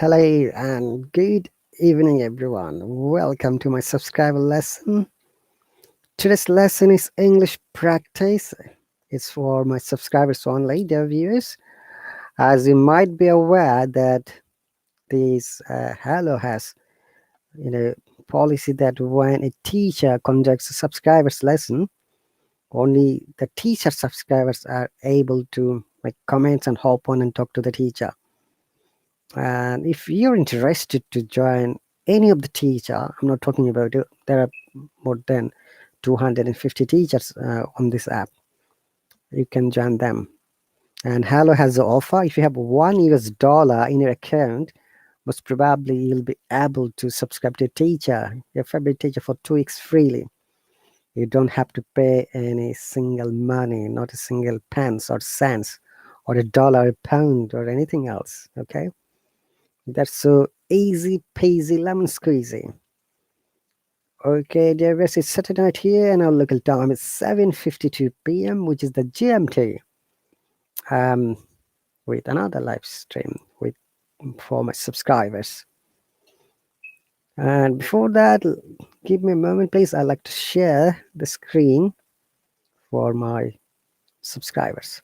Hello and good evening, everyone. Welcome to my subscriber lesson. Today's lesson is English practice. It's for my subscribers only, dear viewers. As you might be aware that this Hallo has, policy that when a teacher conducts a subscribers lesson, only the teacher subscribers are able to make comments and hop on and talk to the teacher. And if you're interested to join any of the teacher, I'm not talking about it, there are more than 250 teachers on this app. You can join them. And Hallo has the offer. If you have $1 in your account, most probably you'll be able to subscribe to a teacher, your favorite teacher, for 2 weeks freely. You don't have to pay any single money, not a single pence or cents or a dollar, a pound or anything else. Okay. That's so easy peasy lemon squeezy. Okay, dear viewers, it's Saturday night here and our local time is 7:52 p.m., which is the GMT. With another live stream for my subscribers. And before that, give me a moment, please. I'd like to share the screen for my subscribers.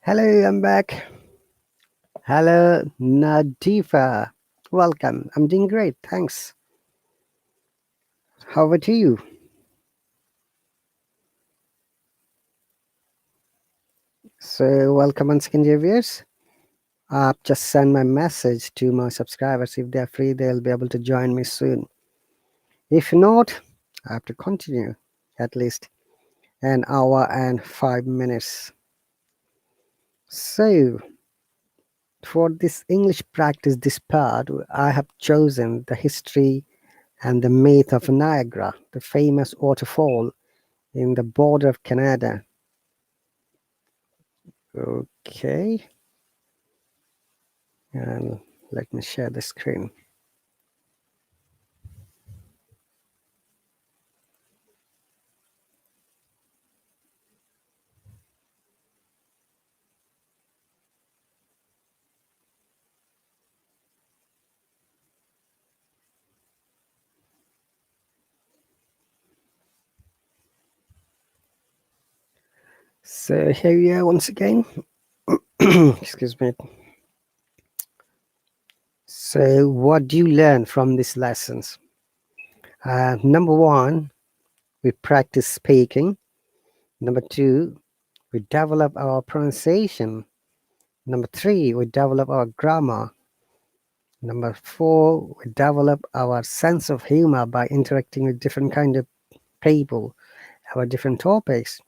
Hello, I'm back. Hello, Nadifa. Welcome. I'm doing great, thanks. How about you? So, welcome once again, dear viewers. I've just sent my message to my subscribers. If they're free, they'll be able to join me soon. If not, I have to continue at least an hour and 5 minutes. So, for this English practice, this part, I have chosen the history and the myth of Niagara, the famous waterfall in the border of Canada. Okay, and let me share the screen. So here we are once again. Excuse me. So what do you learn from these lessons? Number one, we practice speaking. Number two, we develop our pronunciation. Number three, we develop our grammar. Number four, we develop our sense of humor by interacting with different kind of people about different topics.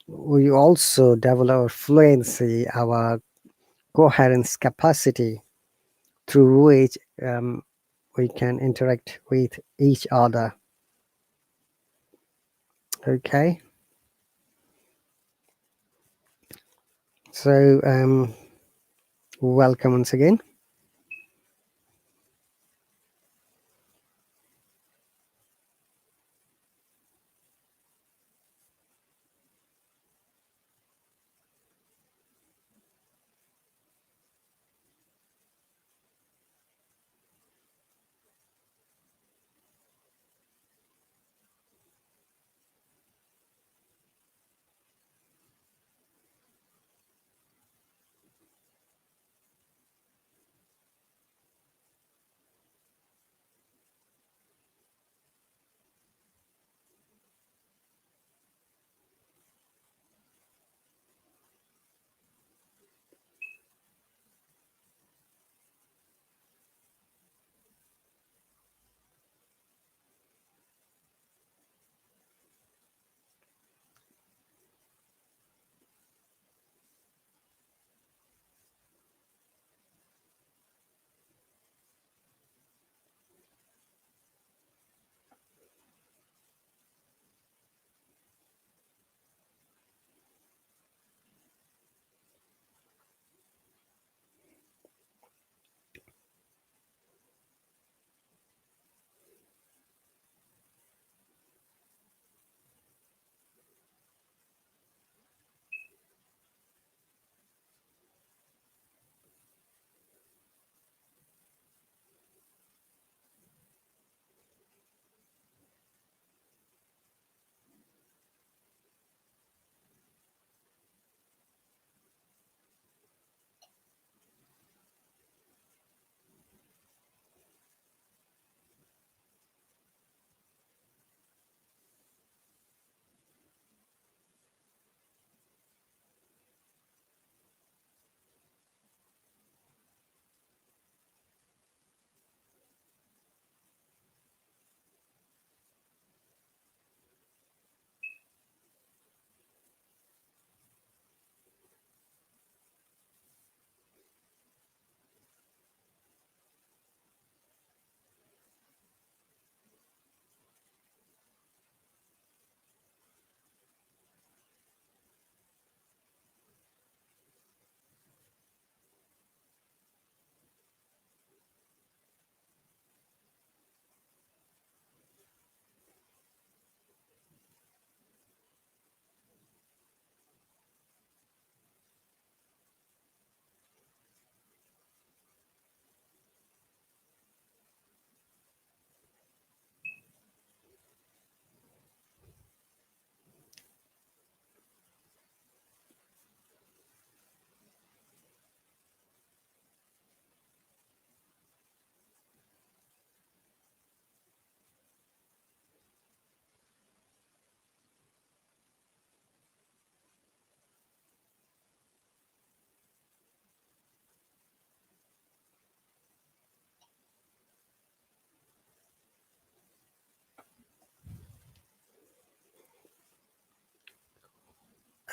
We also develop our fluency, our coherence capacity, through which we can interact with each other. Okay. So welcome once again.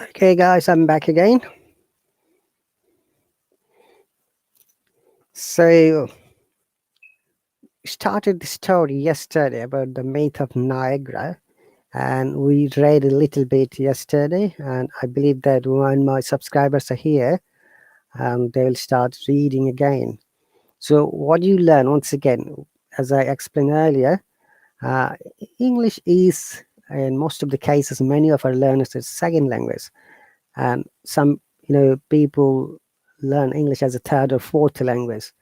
Okay, guys, I'm back again. So, started the story yesterday about the myth of Niagara, and we read a little bit yesterday. And I believe that when my subscribers are here, they will start reading again. So, what you learn once again, as I explained earlier, uh, English is, in most of the cases, many of our learners is second language, and some people learn English as a third or fourth language.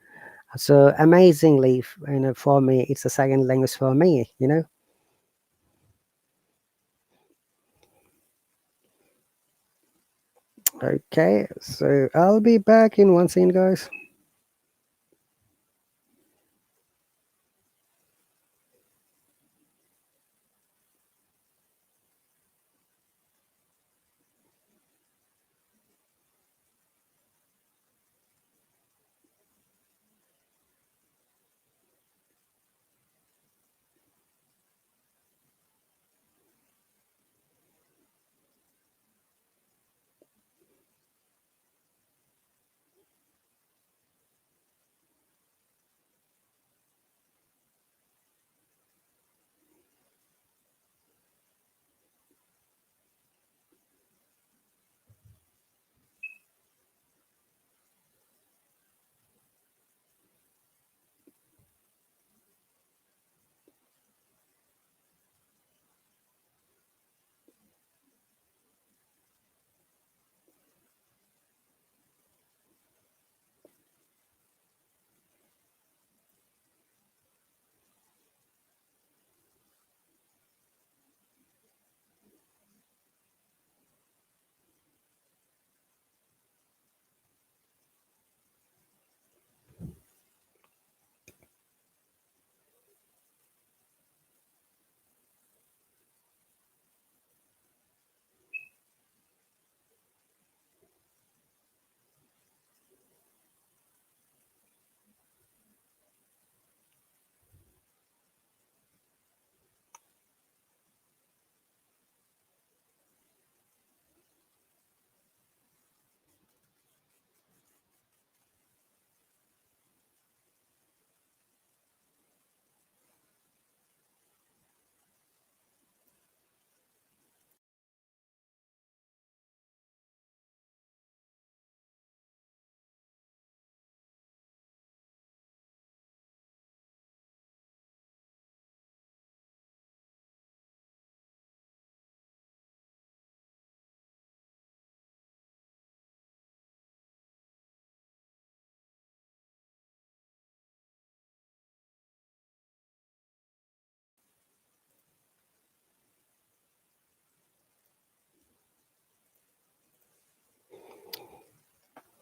So amazingly, for me, it's a second language for me. Okay, so I'll be back in one second, guys.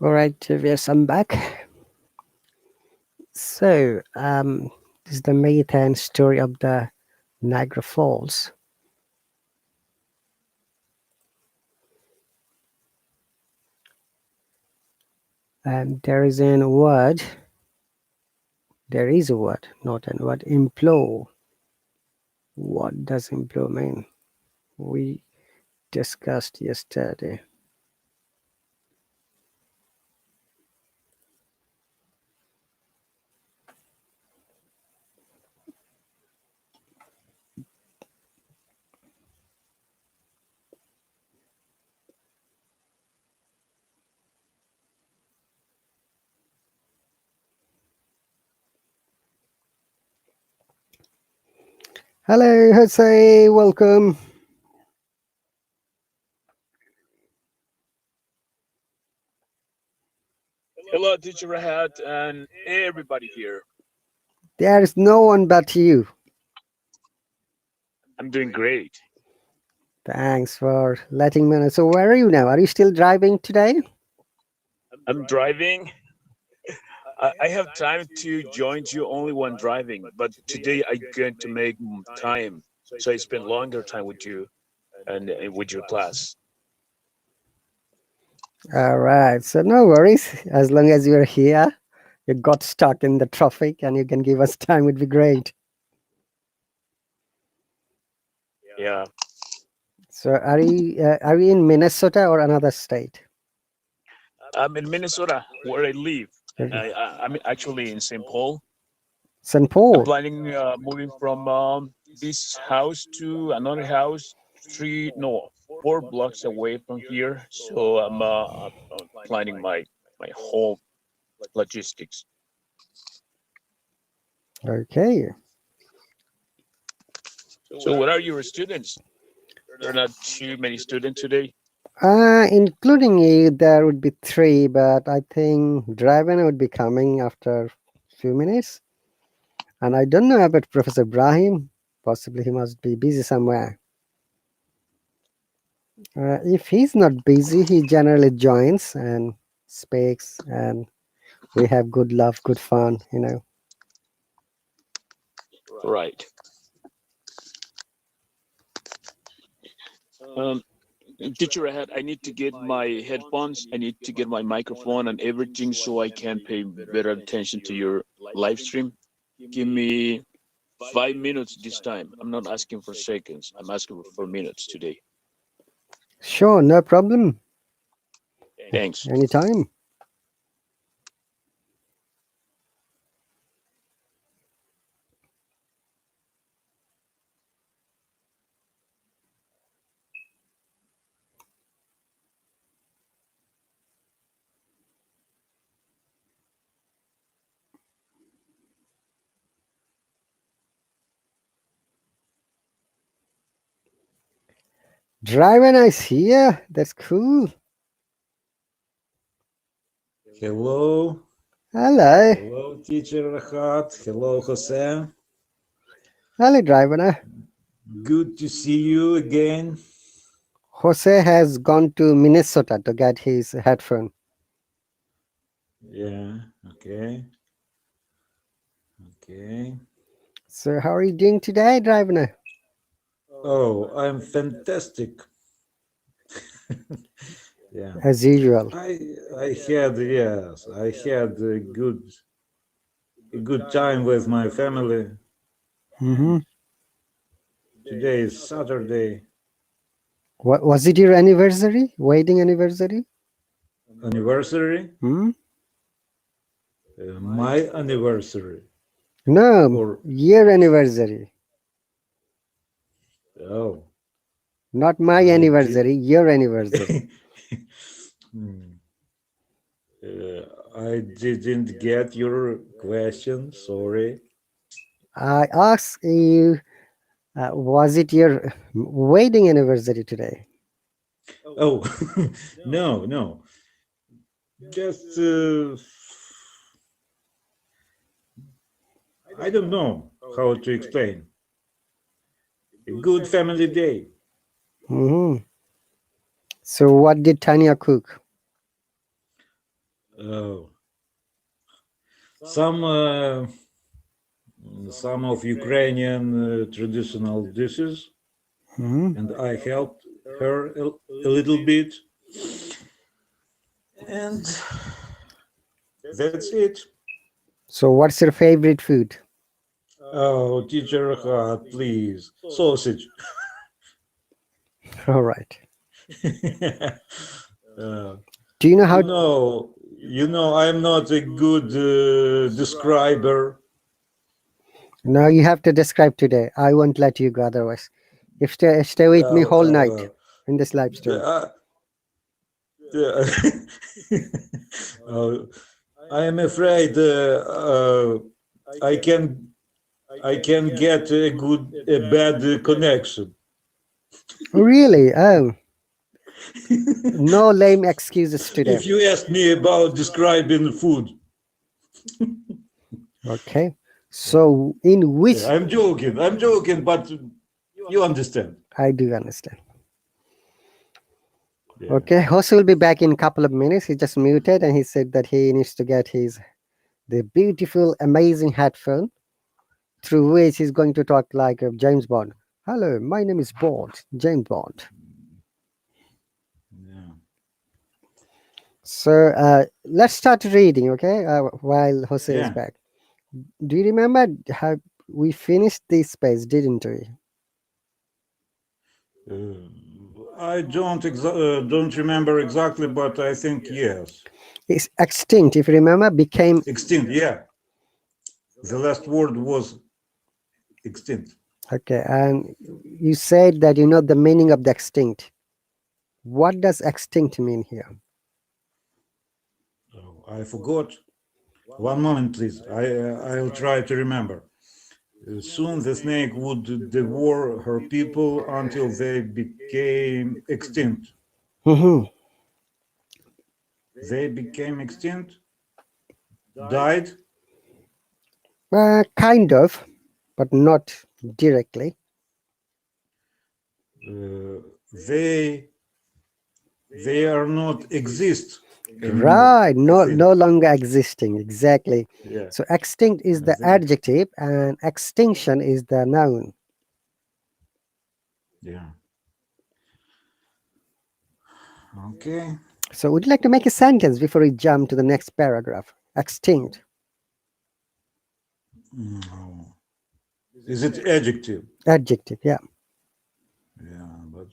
All right, yes, I'm back. So, this is the myth and story of the Niagara Falls. And there is a word, not a word, implore. What does implore mean? We discussed yesterday. Hello, Jose, welcome. Hello, teacher Rahat, and everybody here. There is no one but you. I'm doing great. Thanks for letting me know. So, where are you now? Are you still driving today? I'm driving. I have time to join you only when driving, but today I'm going to make time, so I spend longer time with you and with your class. All right. So, no worries. As long as you're here, you got stuck in the traffic and you can give us time, would be great. Yeah. So are you in Minnesota or another state? I'm in Minnesota, where I live. Okay. I'm actually in St. Paul. St. I'm Paul. planning moving from this house to another house, 4 blocks away from here. So I'm planning my whole logistics. Okay. So, what are your students? There are not too many students today. Including you, there would be three, but I think Draven would be coming after few minutes. And I don't know about Professor Brahim. Possibly he must be busy somewhere. If he's not busy, he generally joins and speaks, and we have good love, good fun. Right. Um, Teacher ahead, I need to get my headphones. I need to get my microphone and everything so I can pay better attention to your live stream. Give me 5 minutes this time. I'm not asking for seconds. I'm asking for minutes today. Sure, no problem. Thanks. Anytime. Driver is here. That's cool. Hello, Hello. hello, teacher Rahat. Hello, Jose. Hello, driver. Good to see you again. Jose has gone to Minnesota to get his headphone. Yeah, okay, okay. So how are you doing today, driver? Oh, I'm fantastic. Yeah, As usual. I had yes, I had a good time with my family. Mm-hmm. And today is Saturday What was it, your anniversary? Wedding anniversary? anniversary. Hmm? My anniversary. No, Or year anniversary. oh, Not my I did. anniversary, your anniversary. Hmm. Uh, I didn't get your question. Sorry. I asked you, was it your wedding anniversary today? Oh, no, no. Just I don't know how to explain. A good family day. Hmm. So what did Tanya cook? Oh, some some of Ukrainian traditional dishes, Hmm. and I helped her a little bit, and that's it. So what's your favorite food? Oh, teacher, please, sausage. All right. uh, Do you know how? I'm not a good describer. No, you have to describe today. I won't let you go otherwise. If stay with me Uh, whole uh, night in this live stream. the, the, uh, I am afraid I can get a bad connection. Really? Oh, no lame excuses today. If you ask me about describing food, Okay. So in yeah, which I'm joking, but you understand. I do understand. Yeah. Okay, Jose will be back in a couple of minutes. He just muted and he said that he needs to get the beautiful, amazing headphone through which he's going to talk like James Bond. Hello, my name is Bond, James Bond. Yeah. So let's start reading, okay? While Jose is Yeah. back. Do you remember how we finished this space, didn't we? Uh, I don't remember exactly, but I think yes. It's extinct, if you remember, became Extinct, yeah. The last word was extinct. okay. And you said that you know the meaning of the extinct. What does extinct mean here? Oh, I forgot. One moment, please. I'll try to remember. Soon the snake would devour her people until they became extinct. Hmm. They became extinct, died. Kind of, but not directly. Uh, they they are not exist anymore. Right, I think. no longer existing. Exactly. Yeah, So extinct is I the think. adjective, and extinction is the noun. Yeah. Okay. So would you like to make a sentence before we jump to the next paragraph? Extinct. No. Is it adjective? Adjective. Yeah. Yeah, but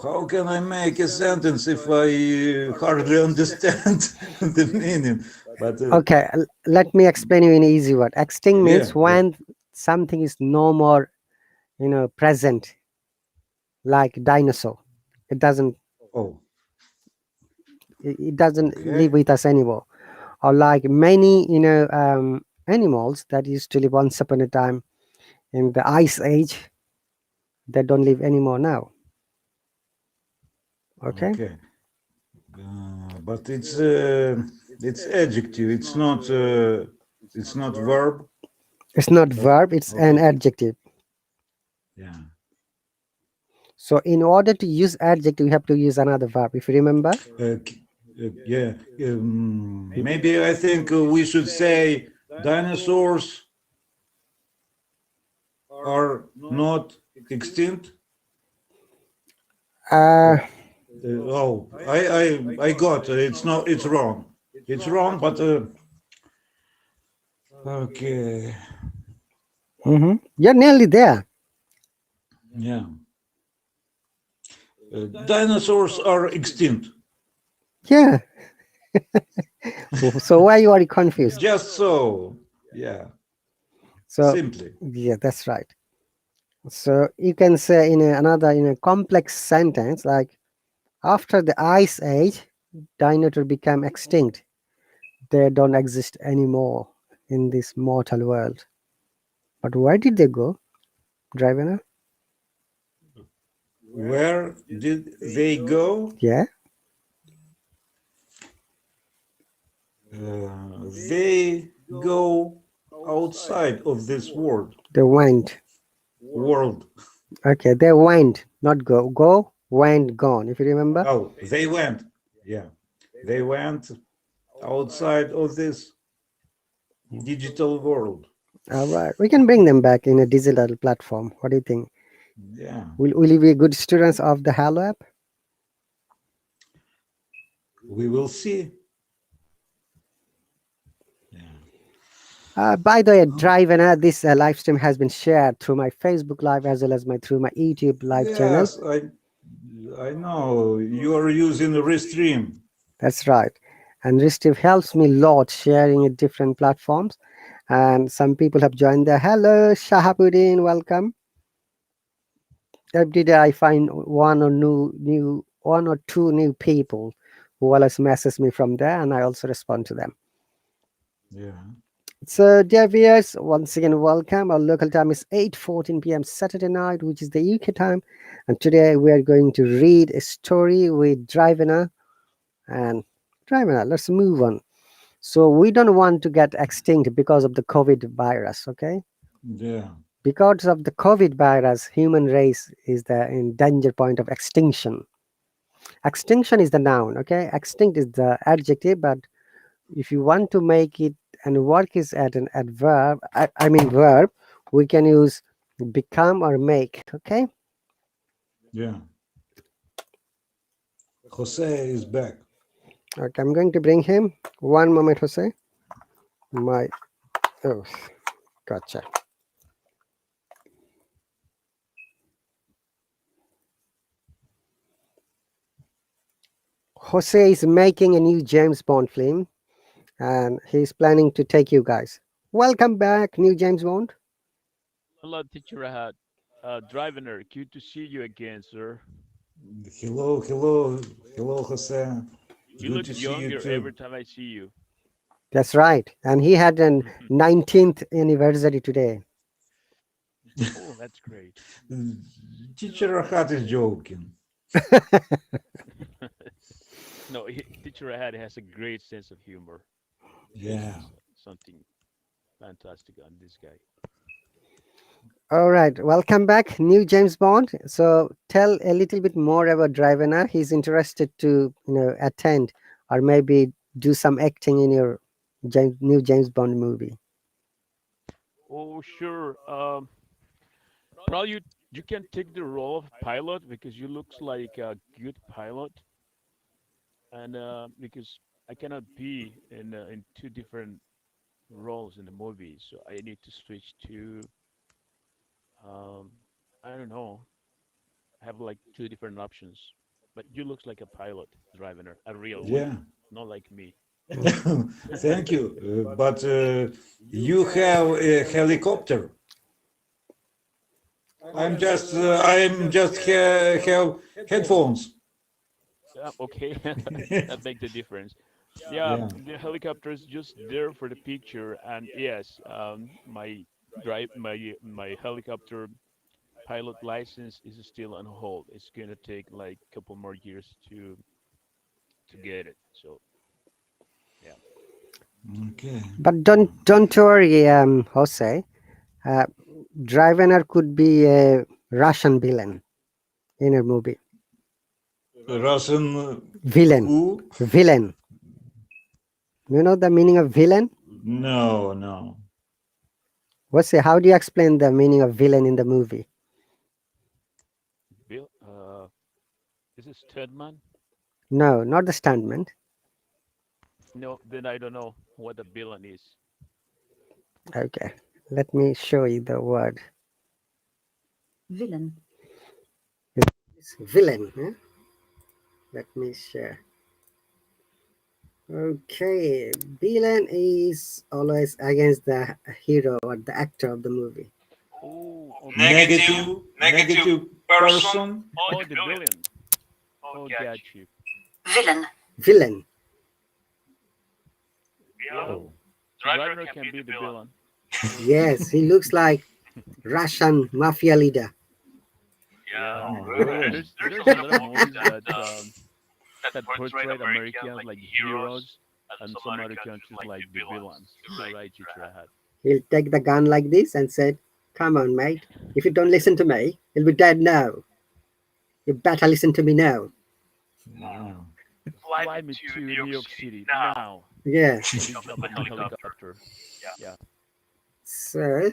how can I make a sentence if I hardly understand the meaning? But Okay. Let me explain you in easy word. Extinct yeah, means yeah. when something is no more, present, like dinosaur. It doesn't. Oh, It doesn't live okay, with us anymore. Or like many, animals that used to live once upon a time in the ice age, they don't live anymore now. Okay. okay. But it's adjective. It's not verb. It's not But verb, it's an okay, adjective. yeah, So in order to use adjective, you have to use another verb. If you remember, yeah. Maybe I think we should say dinosaurs are not extinct. uh, Oh, I got it. It's not. It's wrong. It's wrong. But okay, you're nearly there. yeah. Dinosaurs are extinct. Yeah. So why you are confused? Just so. Yeah. So Simply. yeah, that's right. So you can say in another in a complex sentence like after the ice age, dinosaurs became extinct. They don't exist anymore in this mortal world. But where did they go, Driver? Where did they go? Yeah, They go outside of this world. they went. World. Okay, they went, not go. Go, went, gone. If you remember. Oh, they went. Yeah. They went outside of this digital world. All right, we can bring them back in a digital platform. What do you think? Yeah. Will you be good students of the Hallo app? We will see. Yeah. By the way, Drive and this live stream has been shared through my Facebook Live as well as my through my YouTube live channel. Yes, I know you are using Restream. That's right. And Restream helps me a lot sharing in different platforms. And some people have joined there. Hello, Shahabuddin, welcome. Every day I find one or two new people who always message me from there, and I also respond to them. Yeah. So, dear viewers, once again, welcome. Our local time is 8:14 p.m. Saturday night, which is the UK time. And today we are going to read a story with Drivena. And Drivena, let's move on. So, we don't want to get extinct because of the COVID virus, okay? Yeah. Because of the COVID virus, human race is the in danger point of extinction. Extinction is the noun, okay? Extinct is the adjective, but if you want to make it and work is at an adverb, I mean verb, we can use become or make, okay? Yeah. Jose is back. Okay, I'm going to bring him. One moment, Jose. My, oh, gotcha. Jose is making a new James Bond film, and he's planning to take you guys. Welcome back, new James Bond. Hello, teacher Rahat. Drivener, good to see you again, sir. Hello, hello, hello, Jose. You Good look to see you younger every too. time I see you. That's right. And he had an 19th anniversary today. Oh, that's great. Teacher Rahat is joking. No, teacher Rahat has a great sense of humor. There's Yeah. something fantastic on this guy. All right, welcome back, new James Bond. So tell a little bit more about Drivena. He's interested to, attend or maybe do some acting in your new James Bond movie. Oh, sure. Probably you can take the role of pilot because you looks like a good pilot, and because I cannot be in two different roles in the movie, so I need to switch to um, I don't know, have like two different options. But you looks like a pilot, driver, a real one, Yeah. not like me. Thank you. But you have a helicopter. Have headphones. Yeah, okay, that makes the difference. Yeah, Yeah. the helicopter is just there for the picture, and yes, my helicopter pilot license is still on hold. It's gonna take like a couple more years to get it. So yeah. Okay. But don't worry, Jose. Uh, Drivena could be a Russian villain in a movie. Russian Villain, who? villain. You know the meaning of villain? No, no. Jose, how do you explain the meaning of villain in the movie? Bill, is it Stedman? No, not the stuntman. No, then I don't know what a villain is. Okay, let me show you the word. Villain. It's villain. Huh? Let me share. Okay, villain is always against the hero or the actor of the movie. Oh, okay. Negative person. Oh, the villain. Oh, got you. Villain. Villain. Yeah, Oh. driver can be the villain. Yes, he looks like Russian mafia leader. Yeah, Oh, really? there's a lot of movies that portray Americans like heroes, and some other countries like the villains. You're right, teacher. I had. He'll take the gun like this and said, "Come on, mate. If you don't listen to me, you'll be dead now. You better listen to me now." Wow. Fly me to New York City now. Yeah. I'll be jumping my helicopter. Yeah. So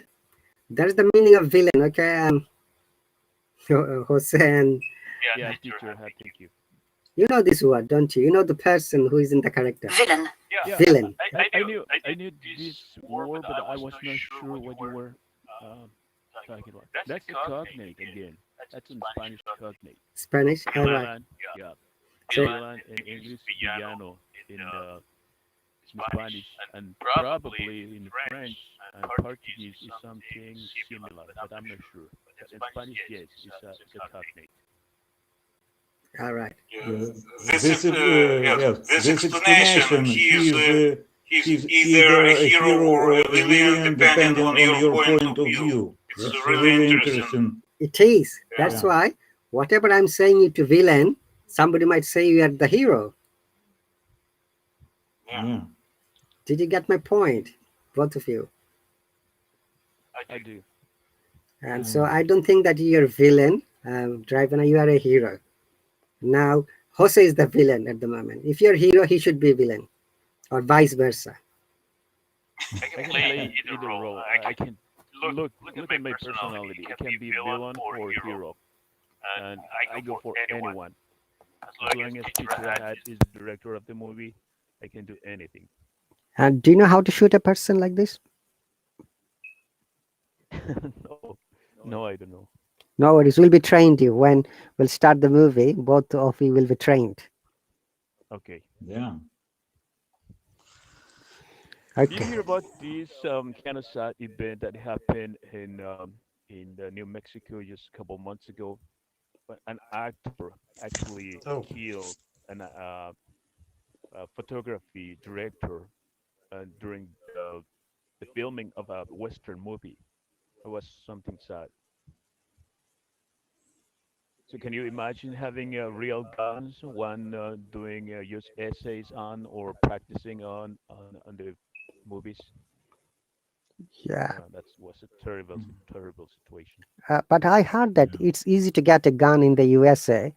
that's the meaning of villain. Okay, Jose, and Yeah, teacher. I had. Thank you. you know this word, don't you? You know the person who is in the character. Villain. Yeah, Villain. I knew this word, but I was not sure what you were um, talking about. That's a cognate again. That's in Spanish cognate. Spanish. All right. Villain, yeah. So Villain in English, villano in Spanish, and probably in French and Portuguese is something similar, but I'm not sure. But in Spanish, yes, it's a cognate. all right. This explanation. He's either a hero or a villain, depending on your point of view. That's really interesting. It is. That's Yeah. why whatever I'm saying you to villain, somebody might say you are the hero. Yeah. Did you get my point? Both of you. I do. And so I don't think that you're a villain. Drivena, you are a hero. Now, Jose is the villain at the moment. If you're a hero, he should be a villain, or vice versa. I can play either role. I can look at my personality. It can be villain or hero, and I go for anyone. As long as Teacher Hat is the director of the movie, I can do anything. And do you know how to shoot a person like this? No, no, I don't know. No worries. We'll be trained you when we'll start the movie. Both of you will be trained. Okay. Yeah. Did you Okay. hear about this kind of sad event that happened in New Mexico just a couple months ago? But an actor actually Oh, killed a photography director during the filming of a Western movie. It was something sad. So can you imagine having real guns, one doing just essays on or practicing on the movies? Yeah. That was a terrible, terrible situation. But I heard that yeah. it's easy to get a gun in the USA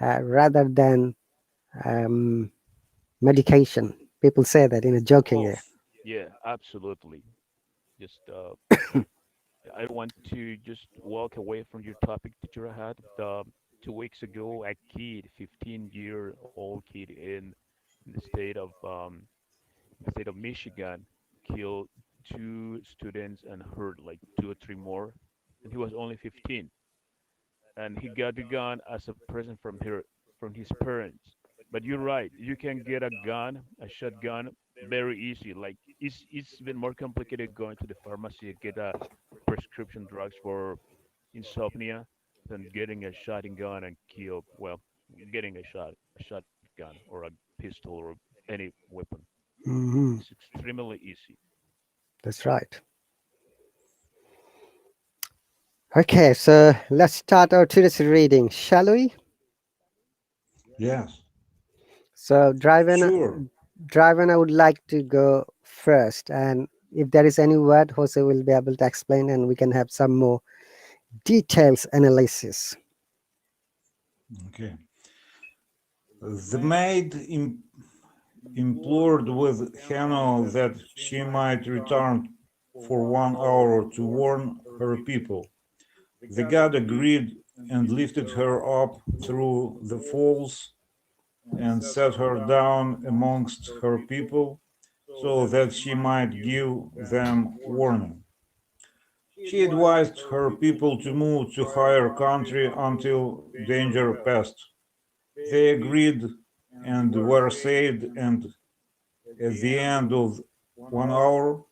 rather than um, medication. People say that in a joking Oh, way. Yeah, absolutely. Just I want to just walk away from your topic that you had. 2 weeks ago, a kid, 15-year-old kid in the state of Michigan, killed two students and hurt like two or three more, and he was only 15. And he got the gun as a present from his parents. But you're right, you can get a gun, a shotgun, very easy. Like it's even more complicated going to the pharmacy and get a prescription drugs for insomnia than getting a shotgun and kill. Well, getting a shotgun or a pistol or any weapon. Hmm. It's extremely easy. That's right. Okay, so let's start our today's reading, shall we? yes. So, Sure. Driven, I would like to go first, and if there is any word, Jose will be able to explain, and we can have some more details analysis. Okay. The maid implored with Hannah that she might return for 1 hour to warn her people. The god agreed and lifted her up through the falls and set her down amongst her people so that she might give them warning. She advised her people to move to higher country until danger passed. They agreed and were saved, and at the end of 1 hour,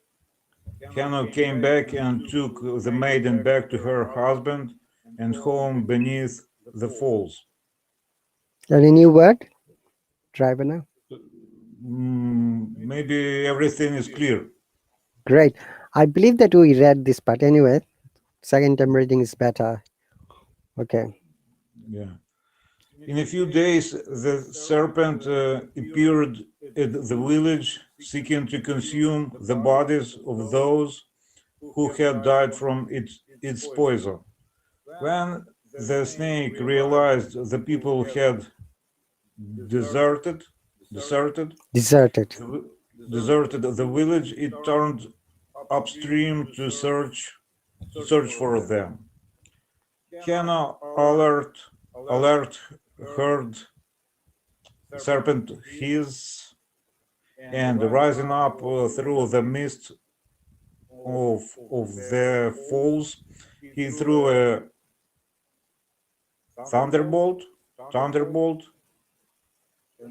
Hannah came back and took the maiden back to her husband and home beneath the falls. Any new word, Driver? Maybe everything is clear. Great. I believe that we read this part anyway. Second time reading is better. Okay. Yeah. In a few days, the serpent appeared at the village, seeking to consume the bodies of those who had died from its poison. When the snake realized the people had deserted, deserted, Deserted. the, deserted the village, it turned upstream to search for them. Hannah alert heard serpent hiss and rising up through the mist of the falls, he threw a thunderbolt, thunderbolt,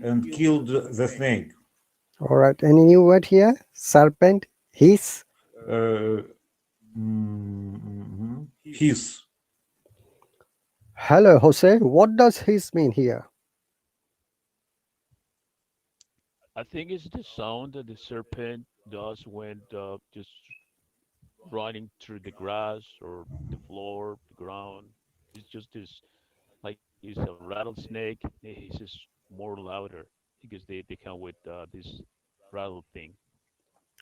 and killed the snake. All right. Any new word here? Serpent. Hiss. Uh, hiss. Hello, Jose. What does hiss mean here? I think it's the sound that the serpent does when just running through the grass or the floor, the ground. It's just this, like it's a rattlesnake. It's just more louder because they come with this rattle thing.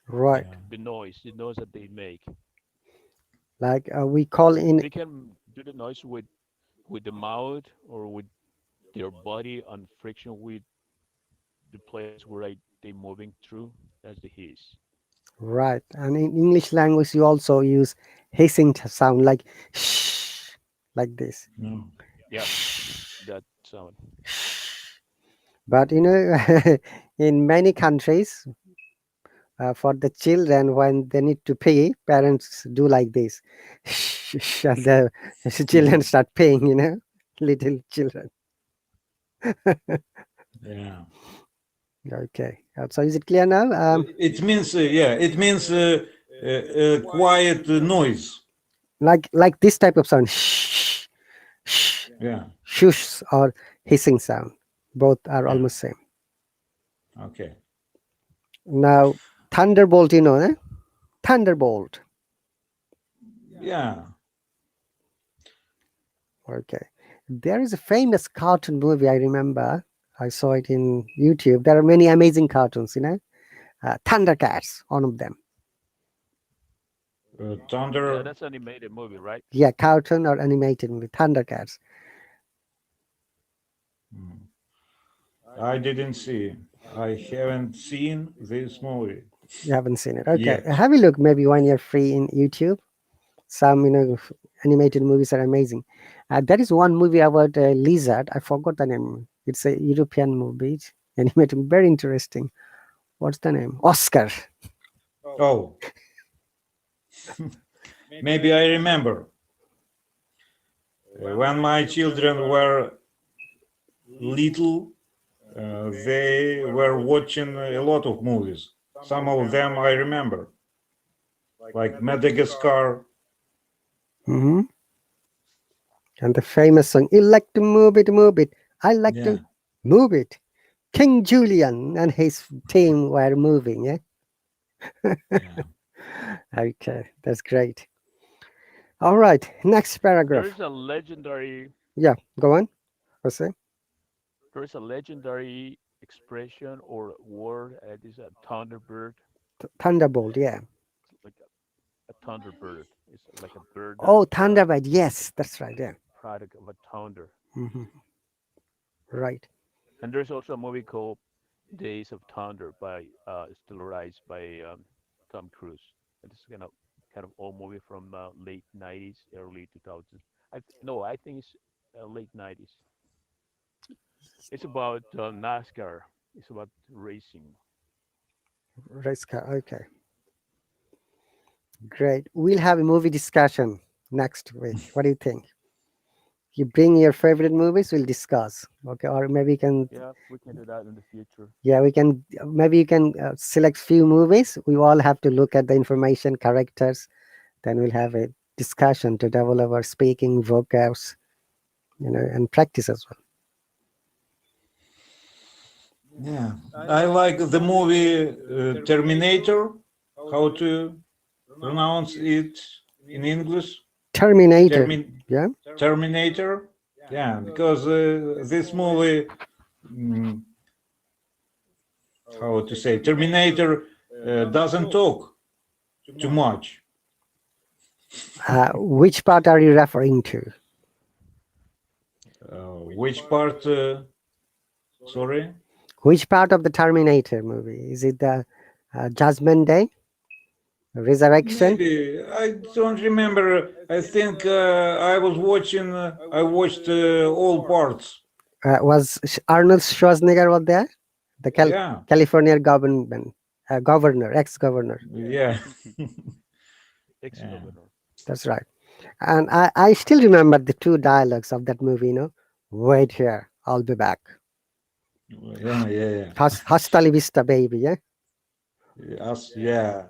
Right. Yeah. The noise that they make. Like we call in. They can do the noise with the mouth or with their body on friction with the place where they moving through. That's the hiss. Right. And in English language, you also use hissing sound like shh, like this. No. Yeah, that sound. But in many countries, for the children, when they need to pee, parents do like this. And the children start paying, little children. Yeah. Okay. So is it clear now? It means yeah. It means quiet noise. Like this type of sound. Shh, shh, Yeah. shush, or hissing sound. Both are Yeah. almost same. Okay. Now, thunderbolt, eh? Thunderbolt. Yeah. Okay. There is a famous cartoon movie I remember. I saw it in YouTube. There are many amazing cartoons. Thundercats, one of them. Yeah, Thunder. that's animated movie, right? Yeah, cartoon or animated movie. Thundercats. Hmm. I didn't see. I haven't seen this movie You haven't seen it. Okay. yet. Have a look maybe when you're free in YouTube. Some, animated movies are amazing. There is one movie about a lizard. I forgot the name. It's a European movie. It's animated, very interesting. What's the name? Oscar. Oh, maybe I remember when my children were little. They were watching a lot of movies. Some of them I remember, like Madagascar. Hmm. And the famous song, "You like to move it, move it. I like Yeah, to move it." King Julian and his team were moving. Yeah. yeah. Okay, that's great. All right, next paragraph. There's a legendary Yeah, go on. Jose. there's a legendary expression or word. It is a thunderbird. Thunderbolt. Yeah. It's like a thunderbird. It's like a bird Oh, that's Thunderbird. Yes, that's right. Yeah. product of a thunder. Hmm. Right. And there's also a movie called Days of Thunder by stellarized by Tom Cruise. And this is kind of old movie from late '90s, early 2000s. No, I think it's late '90s. It's about NASCAR. It's about racing. Race car. Okay. Great. We'll have a movie discussion next week. What do you think? You bring your favorite movies, we'll discuss. Okay. Or maybe you can, Yeah, we can do that in the future. yeah, we can, maybe you can select few movies. We all have to look at the information, characters. Then we'll have a discussion to develop our speaking vocabs, and practice as well. Yeah, I like the movie Terminator. How to pronounce it in English? Terminator. Termin Yeah. Terminator. Yeah, because this movie, mm, how to say, Terminator doesn't talk too much. Which part are you referring to? Which part? Sorry. Which part of the Terminator movie? Is it the Judgment Day, Resurrection? Maybe I don't remember. I think I was watching. I watched all parts. Was Arnold Schwarzenegger was there? The Yeah, California governor, ex-governor. yeah, yeah, Ex-governor. That's right. And I still remember the two dialogues of that movie. Wait here, I'll be back. yeah, yeah, Hasta la vista, baby. Yeah. yeah. Yes, yeah.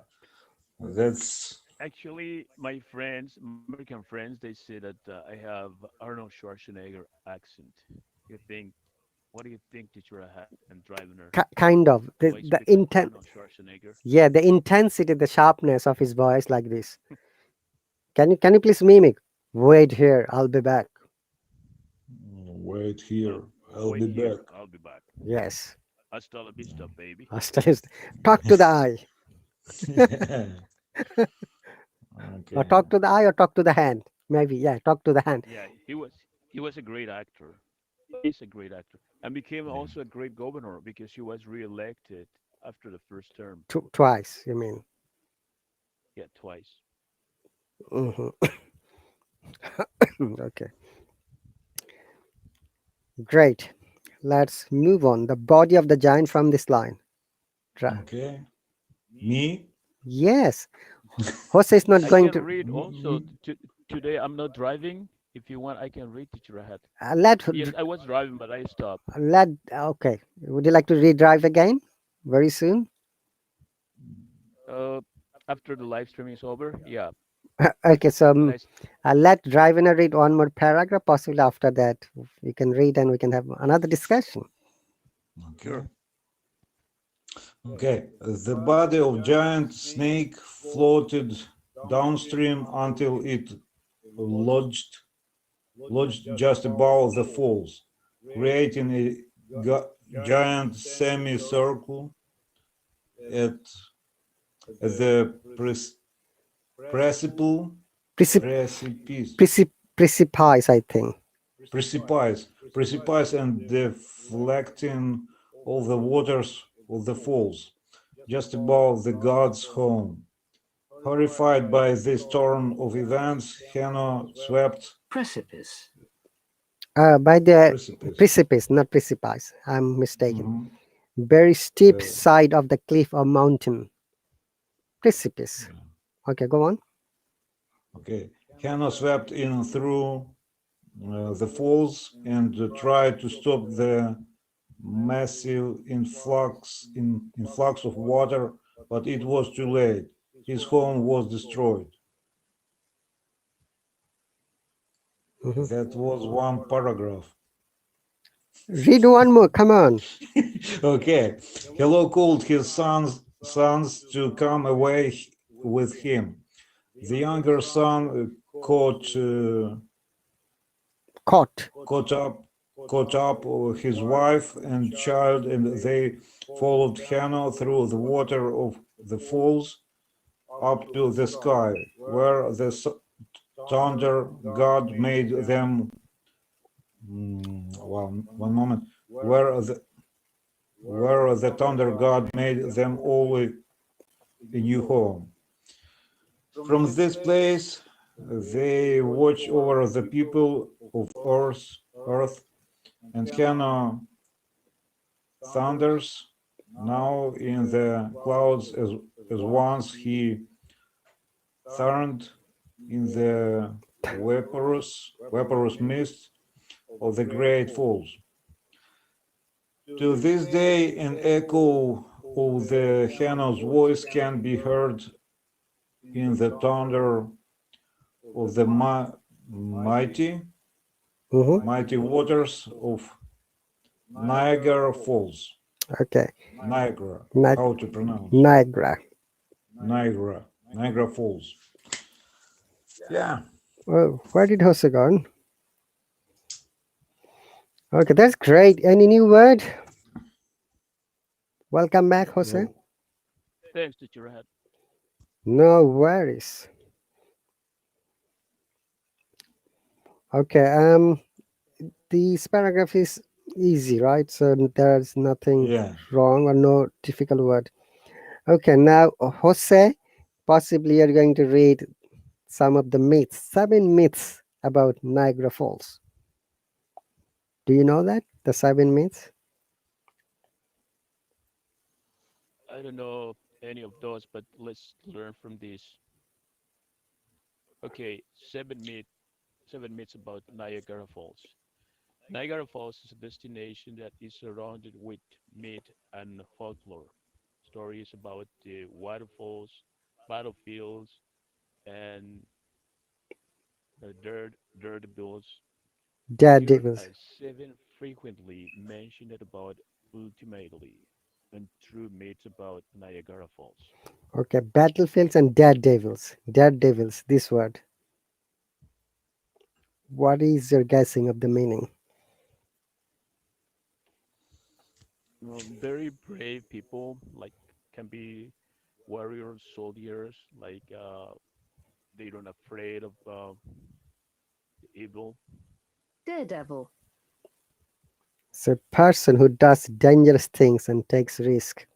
That's Actually, my friends, my American friends, they say that I have Arnold Schwarzenegger accent. You think, what do you think, teacher I had and driving her? Kind of Do I the speak like intent. Arnold Schwarzenegger? Yeah, the intensity, the sharpness of his voice, like this. Can you please mimic? Wait here, I'll be back. wait here. I'll Wait be here, back. I'll be back. Yes. Hasta la vista, baby. Hasta la vista. Talk to the eye. Yeah. Or Okay. talk to the eye or talk to the hand. Maybe, yeah, talk to the hand. Yeah, he was a great actor. He's a great actor, and became Yeah. also a great governor because he was reelected after the first term. Twice, you mean. Yeah, twice. Hmm. Okay, great. Let's move on. The body of the giant from this line. Okay. Me? Yes. Jose is not I going can to. read also today. I'm not driving. If you want, I can read Teacher Rahat. Uh, let Yes, I was driving, but I stopped. let okay. Would you like to redrive again very soon? Uh, After the live streaming is over, yeah. Okay, so Nice. let Drivena read one more paragraph. Possibly after that, we can read and we can have another discussion. Okay. Sure. Okay. The body of giant snake floated downstream until it lodged lodged just above the falls, creating a giant semicircle at, at the precipice, Precip- precipice, Precipice, I think. precipice and deflecting all the waters of the falls, just above the god's home. Horrified by this turn of events, Hannah swept Precipice. By the precipice. precipice, not precipice. I'm mistaken. Mhm. Very steep Uh, side of the cliff or mountain. Precipice. yeah. Okay, go on. Okay. Hannah swept in through the falls and tried to stop the massive influx of water, but it was too late. His home was destroyed. Mhm. That was one paragraph. Read one more. Come on. Okay. Hello called his sons to come away with him. The younger son Caught. caught up caught up his wife and child, and they followed Hannah through the water of the falls up to the sky, where the thunder god made them. One moment. Where the thunder god made them all a new home. From this place, they watch over the people of earth, and Hannah thunders now in the clouds as once he thundered in the vaporous mist of the great falls. To this day, an echo of the Hannah's voice can be heard in the thunder of the mighty, Mhm. mighty waters of Niagara Falls. Okay. Niagara, Ni- how to pronounce? Niagara. Niagara, Niagara Falls. Yeah, Oh, where did Jose go? Okay, that's great. Any new word? Welcome back, Jose. well, Thanks, Teacher Rahat. No worries. Okay. This paragraph is easy, right? So there's nothing yeah. wrong or no difficult word. Okay, now Jose, possibly you're going to read some of the myths, 7 myths about Niagara Falls. Do you know that? The 7 myths? I don't know any of those, but let's learn from this. Okay, 7 myths about Niagara Falls. Niagara Falls is a destination that is surrounded with myth and folklore. Stories about the waterfalls, battlefields, and the dirt bills. Here Daredevils. are 7 frequently mentioned about ultimately untrue myths about Niagara Falls. Okay, battlefields and daredevils. Daredevils, this word. What is your guessing of the meaning? Very brave people, like can be warriors, soldiers, like they don't afraid of the evil. Daredevil. It's a person who does dangerous things and takes risk.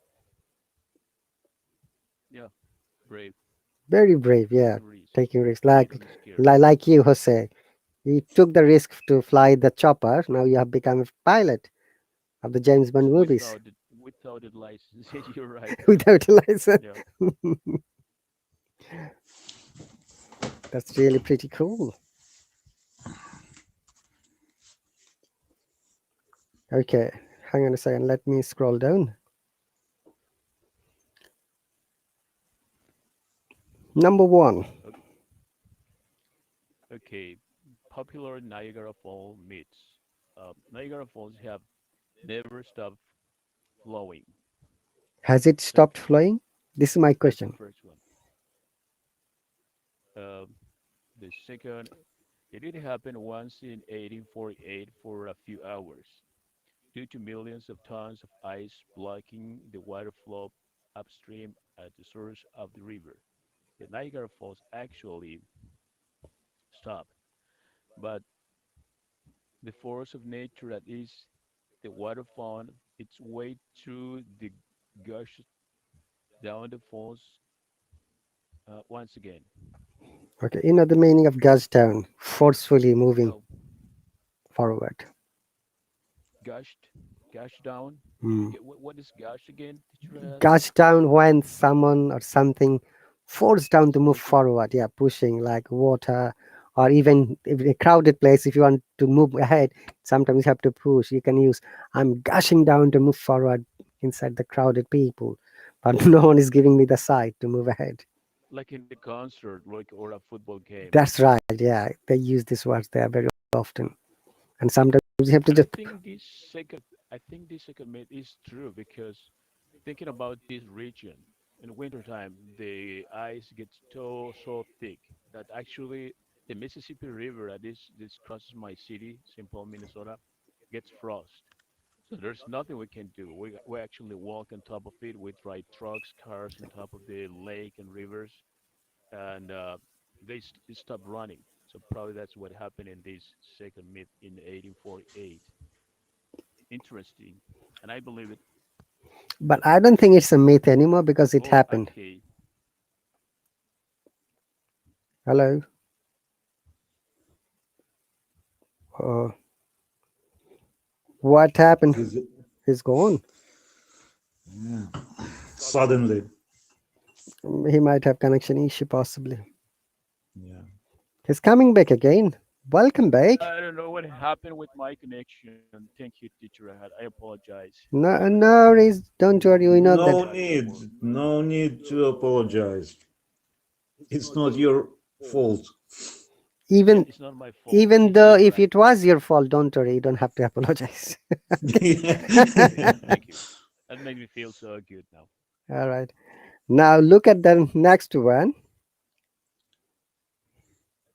Yeah, brave, Very brave, yeah, taking risks. taking risks. They don't scare. Like you, Jose. You took the risk to fly the chopper. Now you have become a pilot of the James Bond movies Without the license. You're right. without a license. Yeah. That's really pretty cool. Okay, hang on a second. Let me scroll down. Number one. Okay, popular Niagara Falls myths. Niagara Falls have never stopped flowing. Has it That stopped flowing? This is my that's the question. first one. The second, it did happen once in 1848 for a few hours due to millions of tons of ice blocking the water flow upstream at the source of the river. The Niagara Falls actually stopped, but the force of nature that is the water found its way through the gush down the falls once again. Okay, you know the meaning of gush down, forcefully moving No, forward. gushed, gushed down. Did you Hmm. get what is gush again? Did you read? Gush down when someone or something forced down to It's move pushing. forward. Yeah, pushing like water, or even if in a crowded place, if you want to move ahead, sometimes you have to push. You can use I'm gushing down to move forward inside the crowded people, but no one is giving me the side to move ahead. Like in the concert, like or a football game. That's right. Yeah, they use these words there very often, and sometimes you have to And just I think this second myth is true because thinking about this region in wintertime, the ice gets so thick that actually the Mississippi River that this crosses my city, St. Paul, Minnesota, gets frost. So there's nothing we can do. We actually walk on top of it. We drive trucks, cars on top of the lake and rivers, and they stop running. So probably that's what happened in this second myth in 1848. Interesting, and I believe it. but I don't think it's a myth anymore because it Oh, happened. okay. Hello. Uh, what happened Is it? is gone. Yeah. Suddenly. He might have connection issue possibly. Yeah. He's coming back again. Welcome back. I don't know what happened with my connection. Thank you, teacher. I apologize. No, no worries. Don't worry. We know that No Apologize need. for. No need to apologize. It's not your fault. Yeah, even it's not my fault. even It's though your if it actions. was your fault, don't worry. You don't have to apologize. Okay, thank you. That made me feel so good now. All right. Now look at the next one.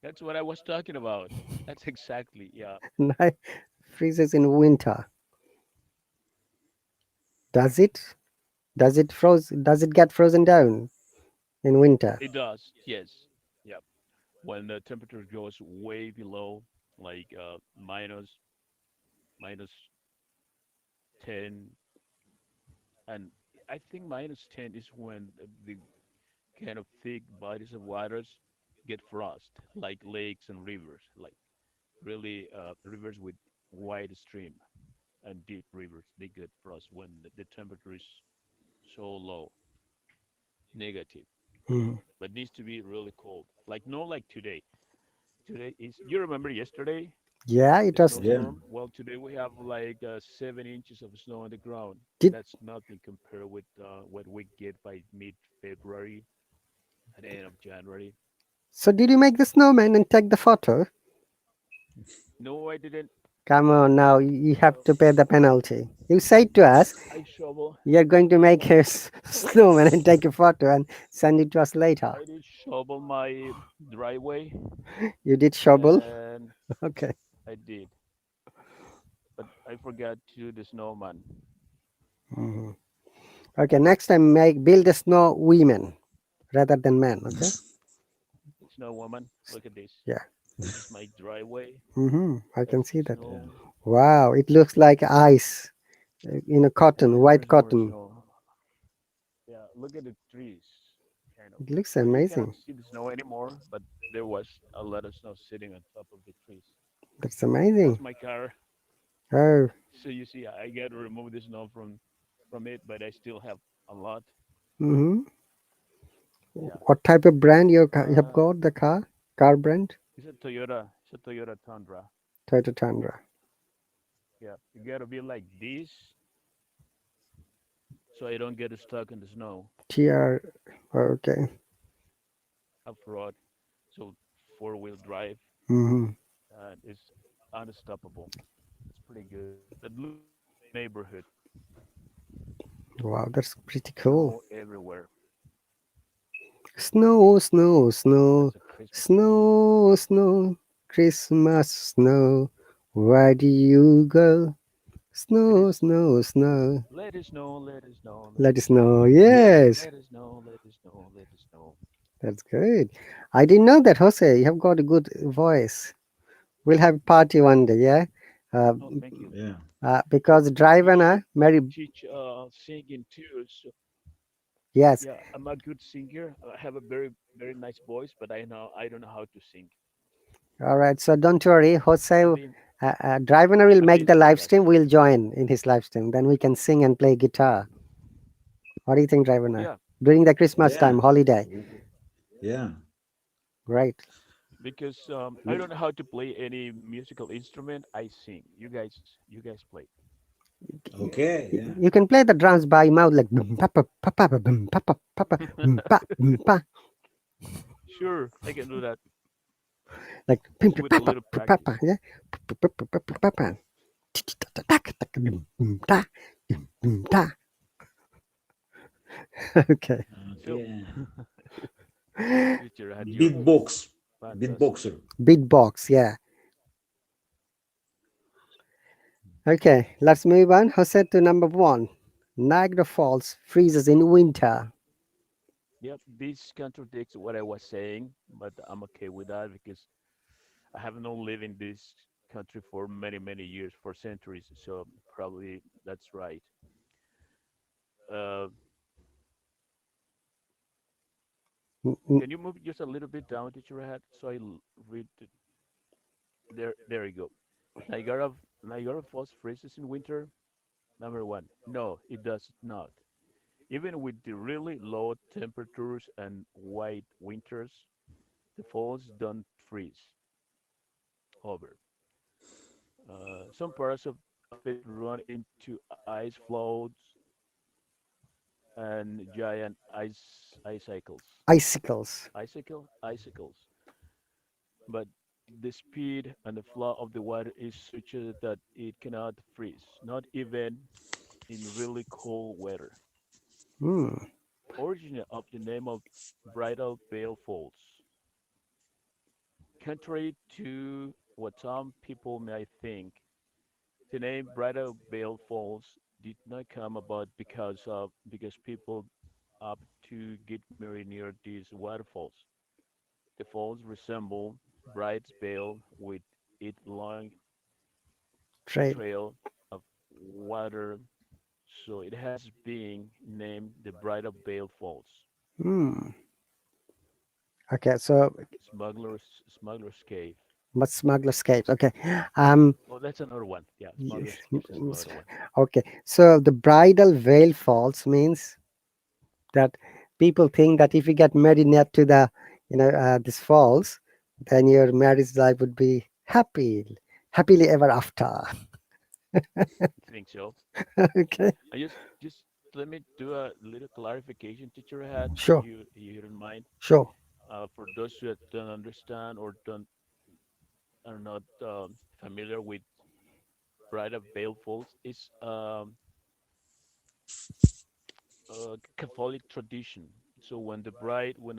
That's what I was talking about. That's exactly, yeah. Freezes in winter. Does it? Does it froze? Does it get frozen down in winter? It does, yes. Yeah. When the temperature goes way below, like minus 10, and I think minus 10 is when the kind of thick bodies of waters get frost, like lakes and rivers, like really rivers with wide stream and deep rivers. They get frost when the temperature is so low, negative, Mhm. but needs to be really cold. Like no, like today. Today is you remember yesterday Yeah, it the was. Yeah. snowstorm? Well, today we have like 7 inches of snow on the ground. Did That's nothing compared with what we get by mid-February at the end of January. so? Did you make the snowman and take the photo? No, I didn't. Come on, now you have Uh, to pay the penalty. You said to us I shovel. you're going to make a snowman and take a photo and send it to us later. I did shovel my driveway, You did shovel? and Okay. I did, but I forgot to do the snowman. Mhm. Okay, next time make build a snow women rather than men. Okay. Snow woman, look at this. Yeah. This is my driveway. I can That's the see that. Yeah. snow, Wow, it looks like ice in a cotton, and white there's more cotton. snow. Yeah, look at the trees, kind of. It looks Well, you cannot amazing. see the snow anymore, but there was a lot of snow sitting on top of the trees. That's amazing. That's my car. Oh. So you see, I got to remove the snow from it, but I still have a lot. hmm Yeah. What type of brand you have Uh, got the car? Car brand? it's a Toyota. It's a Toyota Tundra. Toyota Tundra. Yeah, you gotta be like this so I don't get stuck in the snow. TR. Okay. Off road, so 4-wheel drive, Hmm. and it's unstoppable. It's pretty good. That looks like my neighborhood. Wow, that's pretty cool. Snow everywhere. Snow, snow, snow, That's a Christmas song. snow, snow, Christmas snow. Where do you go? It Snow, is. snow, snow. Let it snow, let it snow, let Let it us know. snow. Yes, Let it snow, let it snow, let it snow. that's good. I didn't know that, Jose. You have got a good voice. We'll have a party one day, yeah? Uh, Oh, thank you. Yeah. But because drive you and should I, Mary, teach singing too. So yes. yeah, I'm a good singer. I have a very very nice voice, but I don't know how to sing. All right. So don't worry, Jose. Drive and I will I'm make the listening, live guys. stream. We'll join in his live stream. Then we can sing and play guitar. What do you think, drive and I? Yeah, During the Christmas Yeah. time, holiday. Yeah. Right. because I don't know how to play any musical instrument. I sing. You guys play. Okay. Yeah. You can play the drums by mouth like boom, papa, papa, boom, papa, papa, boom, pa, boom, pa, Sure, I can do that like pim, just pim, with a papa, little papa, practice. yeah, papa, boom, ta, boom, ta. Okay. So, Okay. teacher, had your Beatbox. fantastic. Beatboxer. Beatbox, yeah. Okay, let's move on. Jose to number one. Niagara Falls freezes in winter. Yep, this contradicts what I was saying, but I'm okay with that because I have not lived in this country for many, many years, for centuries. So probably that's right. Uh, N- n- can you move just a little bit down, teacher Hat, so read it? There you go. Niagara Falls freezes in winter. Number one, no, it does not. Even with the really low temperatures and white winters, the falls don't freeze over. Some parts of it run into ice flows and giant icicles. Icicles. Icicles. But the speed and the flow of the water is such that it cannot freeze, not even in really cold weather. Hmm. Origin of the name of Bridal Bale Falls. Contrary to what some people may think, the name Bridal Bale Falls did not come about because people opt to get married near these waterfalls. The falls resemble Bride's Bale with its long Trail. trail of water, so it has been named the Bridal Bale Falls. Hmm. Okay, so Smuggler's Cave. but smuggler's caves. Okay. Um. Oh, that's another one. Yeah, Yes. Smuggler's Cave is another one. Okay. So the bridal veil falls means that people think that if you get married near to the, this falls, then your marriage life would be happily ever after. I think so. Okay. I just let me do a little clarification, teacher had, if Sure. you don't mind. Sure. For those that don't understand or don't are not familiar with Bride of Bale Falls, is a Catholic tradition. So when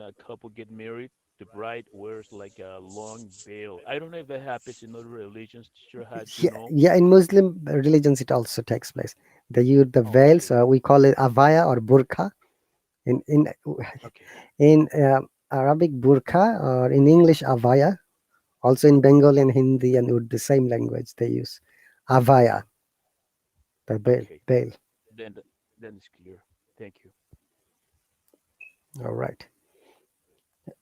a couple get married, the bride wears like a long veil. I don't know if that happens in other religions. Teacher had, you Yeah, know? yeah. In Muslim religions, it also takes place. They use the Oh, veils. okay, We call it avaya or burqa. In okay, in Arabic burqa or in English avaya. Also in Bengali and Hindi and Urdu, same language they use. Avaya, the veil. okay. Veil. Then then it's clear. Thank you. All right.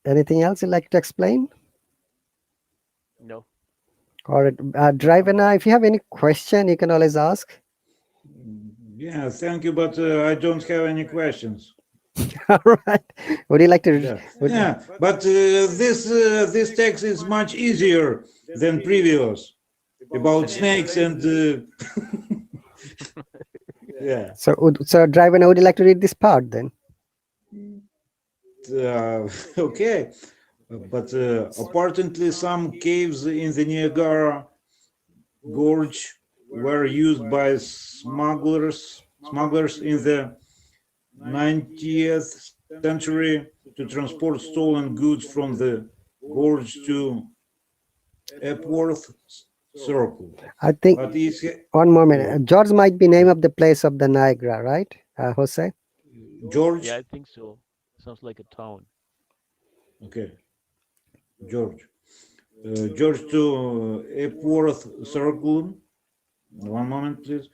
Anything else you'd like to explain? No, Or I'm Drivena, done. if you have any question, you can always ask. Yeah. Thank you, but I don't have any questions. All right. Would you like to? Yeah. Would, Yeah. But this text is much easier than previous. about snakes and yeah. So Driver, would you like to read this part then? Okay, but apparently some caves in the Niagara Gorge were used by smugglers in the 90th century to transport stolen goods from the gorge to Epworth Circle. I think But is one more minute. what? George might be name of the place of the Niagara, right, Jose? George? Yeah, I think so. Sounds like a town. Okay, George. George to Epworth Circle. One moment, please.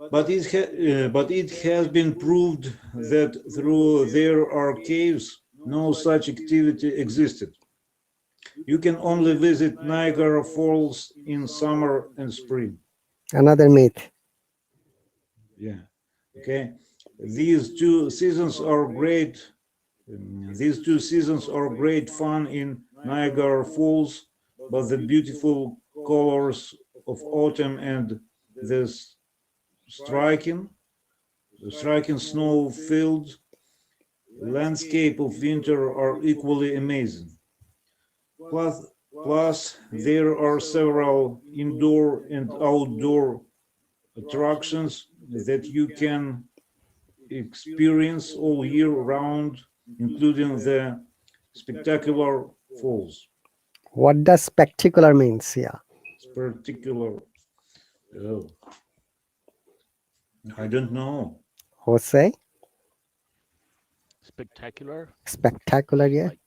But it has been proved that through there are caves, no such activity existed. You can only visit Niagara Falls in summer and spring. Another myth. Yeah. Okay. These two seasons are great. These 2 seasons are great fun in Niagara Falls, but the beautiful colors of autumn and the striking, striking snow-filled landscape of winter are equally amazing. Plus, there are several indoor and outdoor attractions that you can experience all year round, including the spectacular falls. What does spectacular means? Yeah, Particular, oh, I don't know. Jose. Spectacular. Spectacular, It's yeah. like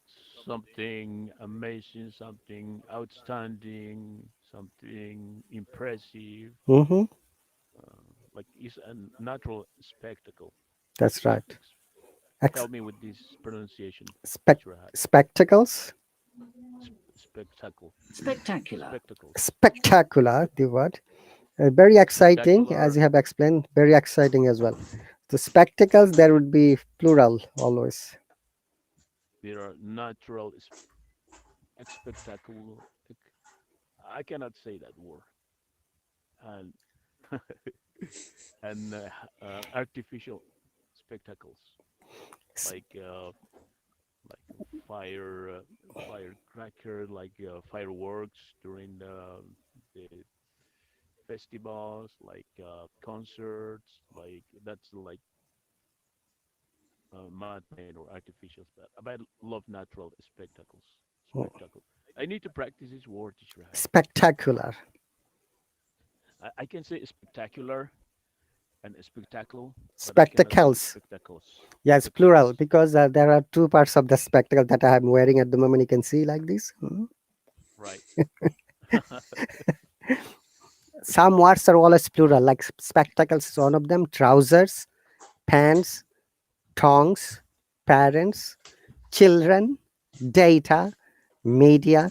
something amazing, something outstanding, something impressive. Mm-hmm. Like it's a natural spectacle. That's right. Help me with this pronunciation, Spec Mr. Rahat. spectacles. Spectacle. Spectacular. Spectacles. Spectacular, the word. Very exciting, as Spectacular. you have explained. Very exciting as well. The spectacles, there would be plural always. There are natural spectacle. I cannot say that word. And and artificial spectacles S- like firecracker, like fireworks during the festivals, like concerts, like that's like man-made or artificial. But I love natural spectacles. oh, Spectacle. I need to practice this word, Israel. Spectacular. I can say spectacular and spectacle, but I cannot say Spectacles. spectacles. Yes, plural, Spectacles. because there are two parts of the spectacle that I am wearing at the moment. You can see like this. Right. Some words are always plural, like spectacles is one of them. Trousers, pants, tongs, parents, children, data, media.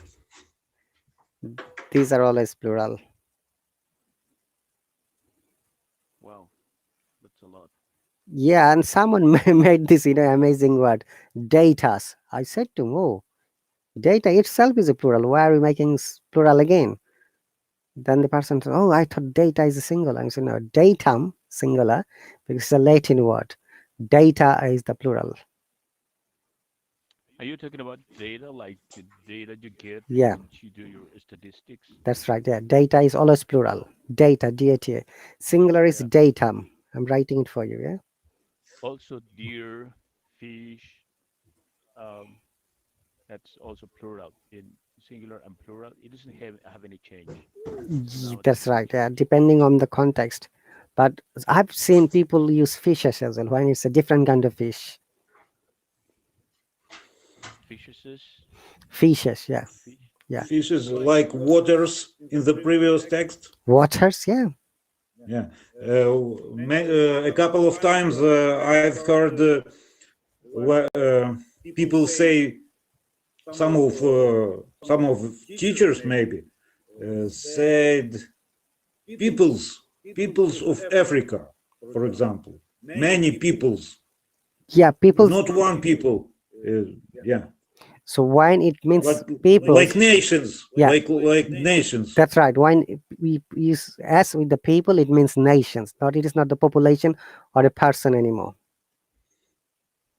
These are always plural. Wow, that's a lot. Yeah, and someone made this, amazing word, datas. I said to him, oh, data itself is a plural. Why are we making plural again? Then the person said, oh, I thought data is a singular. I said, no, datum, singular, because it's a Latin word. Data is the plural. Are you talking about data, like the data you get Yeah, when you do your statistics? that's right. Yeah, data is always plural. Data, D-A-T-A. Singular is Yeah. datum. I'm writing it for you, yeah? Also, deer, fish, um, that's also plural in singular and plural. It doesn't have any change That's nowadays. right. Yeah, depending on the context. But I've seen people use fishes as well when it's a different kind of fish. Fishes, Fishes, yeah, fish. yeah. Fishes like waters in the previous text. Waters, yeah. Yeah. A couple of times I've heard people say some of teachers maybe said peoples of Africa, for example, many peoples, Yeah, people. not one people. Yeah. So wine, it means But people. like nations, Yeah, like nations. that's right. Wine, we use as with the people, it means nations. Not, it is not the population or a person anymore.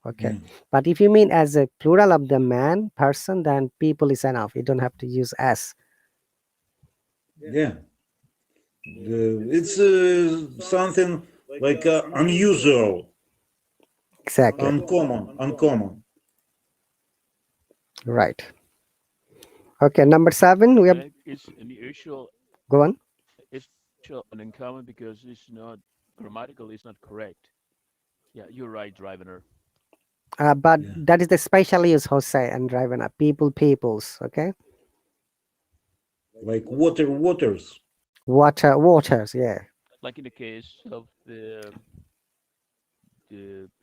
Okay. Yeah, But if you mean as a plural of the man, person, then people is enough. You don't have to use as. yeah. It's something like unusual, Exactly. uncommon. Right. Okay. Number 7, we have, Yeah, it's unusual. go on. It's unusual and uncommon because it's not grammatically it's not correct. Yeah, you're right, Drivener. But Yeah, that is the special use, Jose and Ravana. People, peoples. Okay. like waters. Water, waters. Yeah. Like in the case of the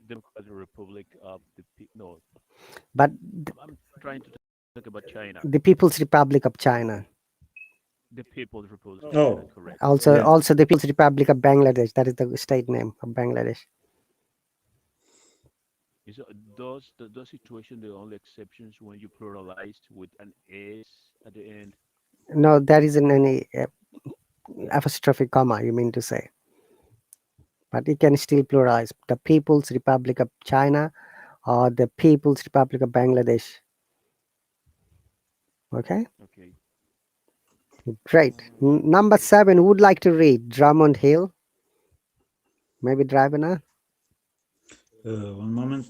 Democratic Republic of the no, But I'm trying to talk about China, the People's Republic of China. the People's Republic of China, Oh, correct? Also, yeah, also the People's Republic of Bangladesh. That is the state name of Bangladesh. Is those situations the only exceptions when you pluralized with an s at the end? No, there isn't any apostrophe comma. You mean to say? But it can still pluralize the People's Republic of China or the People's Republic of Bangladesh. Okay, Okay. great. Number Okay. 7, would like to read Drummond Hill. Maybe Drivena. one moment,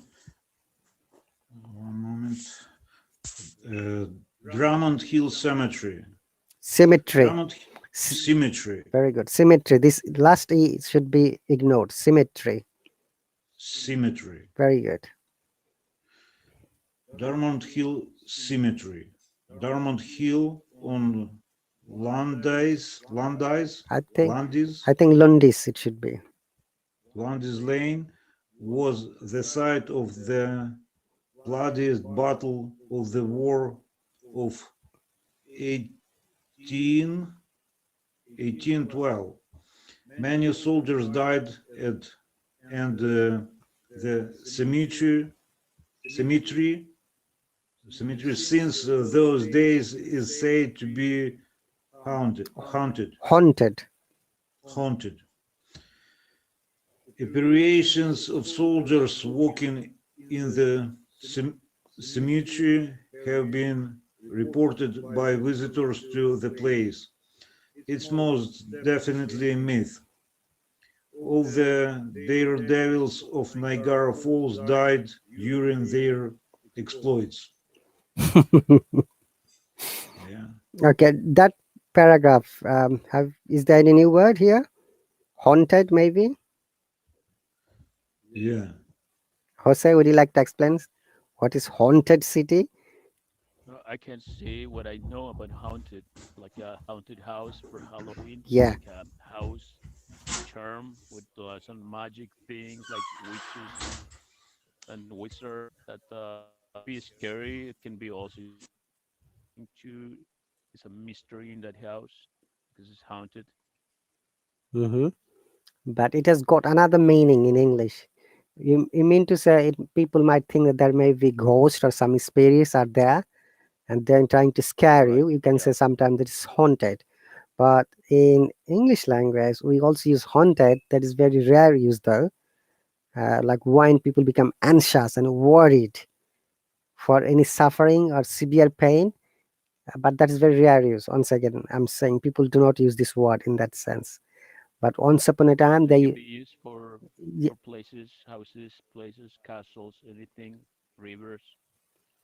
one moment. Uh, Drummond Hill Cemetery. Symmetry. Drummond S- Cemetery. Very good. Symmetry. This last E should be ignored. Symmetry. Cemetery. Very good. Drummond Hill Cemetery. Drummond Hill on Landis, I think Landis, I think Lundis it should be. Landis Lane was the site of the bloodiest battle of the War of 18, 1812. Many soldiers died at and the cemetery cemetery since those days is said to be Haunted. haunted. Apparitions of soldiers walking in the cemetery have been reported by visitors to the place. It's most definitely a myth. All the daredevils of Niagara Falls died during their exploits. Yeah, Okay, that paragraph. Have is there any new word here? Haunted, maybe. yeah. Jose, would you like to explain what is haunted city? I can say what I know about haunted, like a haunted house for Halloween, Yeah. like a house charm with some magic things like witches and wizard that be scary. It can be also to it's a mystery in that house because it's haunted. Mm-hmm. But it has got another meaning in English. You mean to say people might think that there may be ghosts or some spirits are there and they're trying to scare Right. you. You can Yeah. say sometimes it is haunted. But in English language, we also use haunted. That is very rare use though. Like when people become anxious and worried for any suffering or severe pain. But that is very rare use. Once again, I'm saying people do not use this word in that sense. But once upon a time, But it can they, be used y- for places, houses, places, castles, anything, rivers,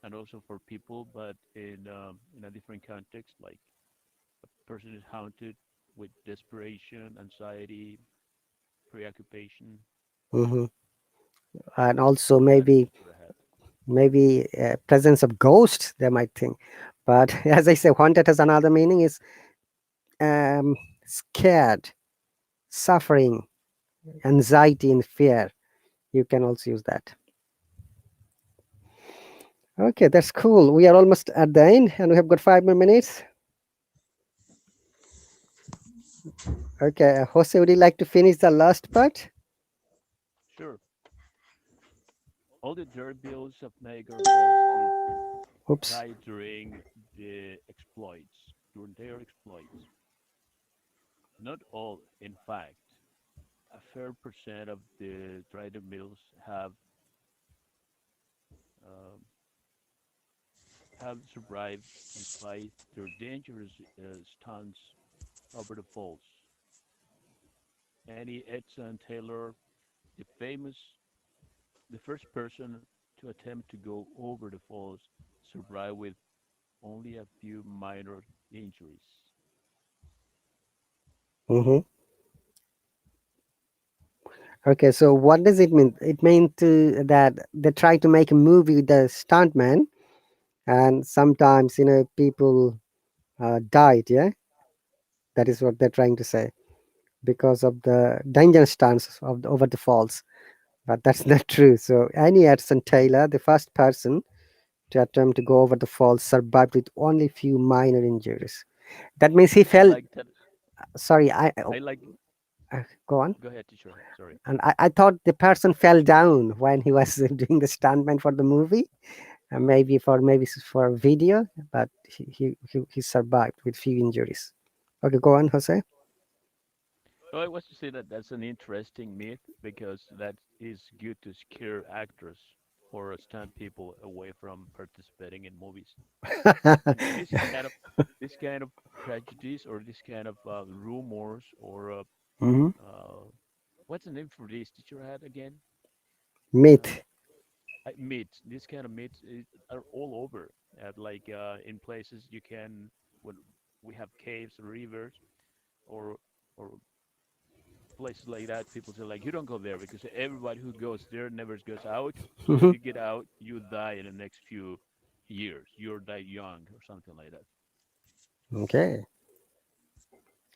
and also for people, but in a different context, like a person is haunted with desperation, anxiety, preoccupation. Mhm. And also That's maybe what I had. presence of ghosts they might think. But as I say, haunted has another meaning is um, scared, suffering, anxiety, and fear. You can also use that. Okay, that's cool. We are almost at the end, and we have got 5 more minutes. Okay, Jose, would you like to finish the last part? Sure. All the dirt bills of Niagara Falls did Oops. died during their exploits. Not all, in fact. A fair percent of the dried mills um, have survived despite their dangerous stunts over the falls. Annie Edson Taylor, the famous, the first person to attempt to go over the falls, survived with only a few minor injuries. Hmm. Okay, so what does it mean? It means that they try to make a movie with the stuntman, and sometimes people died. Yeah, that is what they're trying to say because of the dangerous stunts over the falls. But that's not true. So Annie Edson Taylor, the first person to attempt to go over the falls, survived with only few minor injuries. That means he I fell. like that. Sorry, I like. go on. Go ahead, teacher. Sorry. And I thought the person fell down when he was doing the stuntman for the movie, maybe for a video, but he survived with few injuries. Okay, go on, Jose. Well, I was to say that that's an interesting myth because that is good to scare actors or stunt people away from participating in movies. And this kind of prejudice or this kind of rumors or Hmm. uh, what's the name for this? Did you had again? Uh, Myth. Myths. This kind of myths are all over. Like in places you can when we have caves or rivers or or places like that, people say like you don't go there because everybody who goes there never goes out. So if Hmm. you get out, you die in the next few years. You'll die young or something like that. Okay,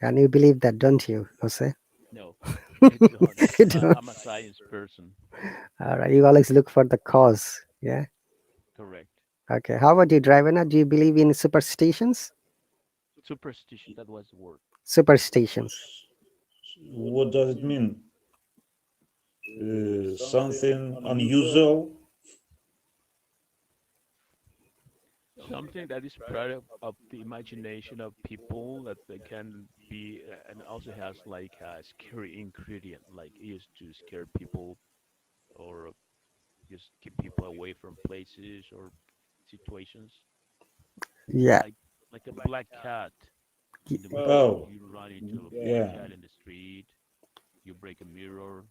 and you believe that, don't you, Jose? No, I don't. You don't. I'm a science person. All right, you always look for the cause. Yeah. Correct. Okay. How about you, Drivena? Do you believe in superstitions? Superstition. That was the word. Superstitions. What does it mean? Something unusual? Something that is part of the imagination of people that they can be, and also has like a scary ingredient, like used to scare people or just keep people away from places or situations. Yeah. Like like a black cat in the movies. Oh, You run into a black yeah. cat in the street. You break a mirror.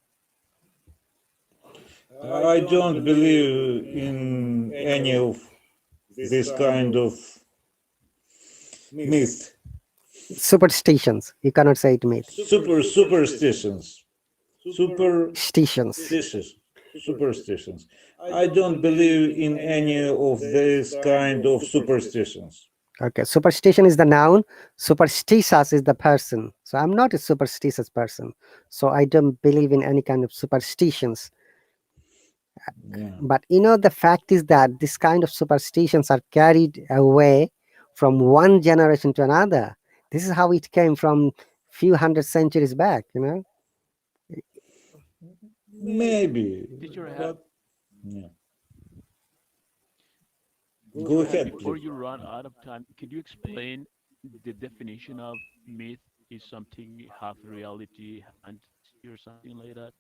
I don't believe in any of this kind of myth. Superstitions. You cannot say it myth. Superstitions. Stations. Superstitious. Superstitions. I don't believe in any of this kind of superstitions. Okay. Superstition is the noun. Superstitious is the person. So I'm not a superstitious person. So I don't believe in any kind of superstitions. Yeah. But the fact is that this kind of superstitions are carried away from one generation to another. This is how it came from few hundred centuries back. Maybe, Teacher had but yeah. Go ahead, before please. you run out of time, could you explain the definition of myth is something half reality, fantasy, or something like that?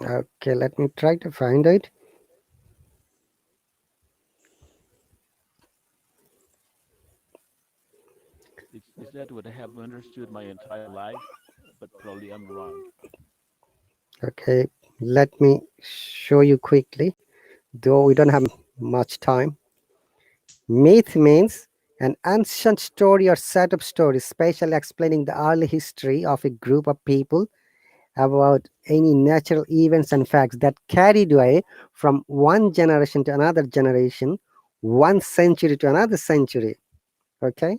Okay, let me try to find it. Is that what I have understood my entire life? But probably I'm wrong. Okay, let me show you quickly, though we don't have much time. Myth means an ancient story or set of stories, specially explaining the early history of a group of people about any natural events and facts that carried away from one generation to another generation, one century to another century. Okay,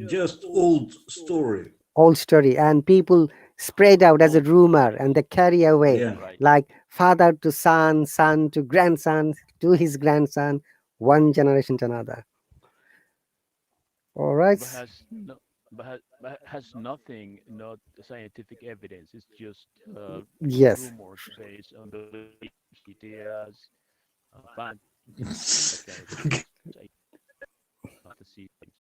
Just old story. old story, and people spread out as a Old, rumor and they carry away Yeah. right? like father to son, son to grandson, to his grandson, one generation to another. All right. But has no, but has nothing, not scientific evidence. It's just Yes. rumors based on beliefs, ideas, Okay. I love to see things.